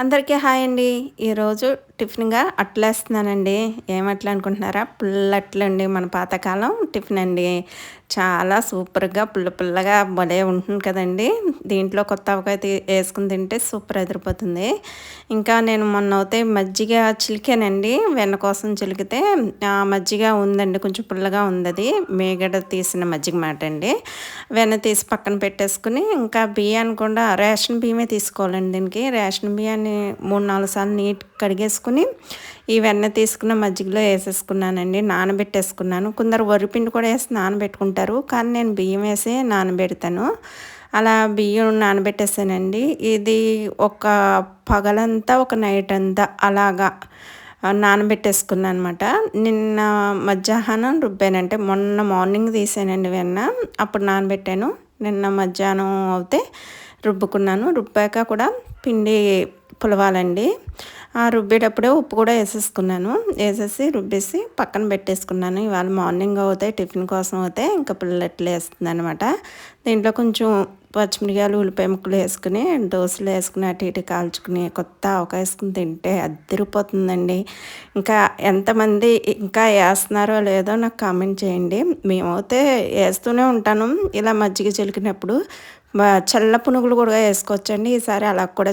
అందరికీ హాయ్ అండి. ఈరోజు టిఫిన్‌గా అట్లేస్తున్నానండి. ఏం అట్లు అనుకుంటున్నారా? పుల్లట్లండి. మన పాతకాలం టిఫిన్ అండి. చాలా సూపర్‌గా పుల్ల పుల్లగా భలే ఉంటుంది కదండీ! దీంట్లో కొత్త ఆవకాయ ఏసుకొని తింటే సూపర్ అదిరిపోతుంది. ఇంకా నేను మొన్నైతే మజ్జిగ చిలికానండి. వెన్న కోసం చిలికితే మజ్జిగ ఉందండి. కొంచెం పుల్లగా ఉందది. మీగడ తీసిన మజ్జిగ మాట అండి. వెన్న తీసి పక్కన పెట్టేసుకొని, ఇంకా బియ్యాన్ని కూడా రేషన్ బియ్యమే తీసుకోవాలండి దీనికి. రేషన్ బియ్యాన్ని 3, 4 సార్లు నీట్‌గా కడిగేసుకొని, ఈ వెన్న తీసుకున్న మజ్జిగలో ఏసేసుకున్నానండి. నానబెట్టేసుకున్నాను. కొందరు వరిపిండి కూడా ఏసి నానబెట్టుకుంటారు. కానీ నేను బియ్యం వేసే నానబెడతాను. అలా బియ్యం నానబెట్టేసానండి. ఇది ఒక పగలంతా, ఒక నైట్ అంతా అలాగా నానబెట్టేసుకున్నాననమాట. నిన్న మధ్యాహ్నం రుబ్బానంటే మొన్న మార్నింగ్ తీసానండి వెన్న. అప్పుడు నానబెట్టాను. నిన్న మధ్యాహ్నం అవుతే రుబ్బుకున్నాను. రుబ్బాక కూడా పిండి పులవాలండి. రుబ్బేటప్పుడే ఉప్పు కూడా ఏసేసుకున్నాను. ఏసేసి రుబ్బేసి పక్కన పెట్టేసుకున్నాను. ఇవాళ మార్నింగ్ అవుతే టిఫిన్ కోసం అయితే ఇంకా పుల్లట్లు ఏస్తుందనమాట. దీంట్లో కొంచెం పచ్చిమిరపకాయలు, ఉల్లిపాయ ముక్కలు వేసుకుని, దోసలో వేసుకుని అటు ఇటు కాల్చుకుని కొత్త ఆవకాయ వేసుకుని తింటే అద్దిరిపోతుందండి. ఇంకా ఎంతమంది ఇంకా వేస్తున్నారో లేదో నాకు కామెంట్ చేయండి. మేమైతే వేస్తూనే ఉంటాను. ఇలా మజ్జిగ చిలికినప్పుడు చల్ల పునుగులు కూడా వేసుకోవచ్చండి. ఈసారి అలా కూడా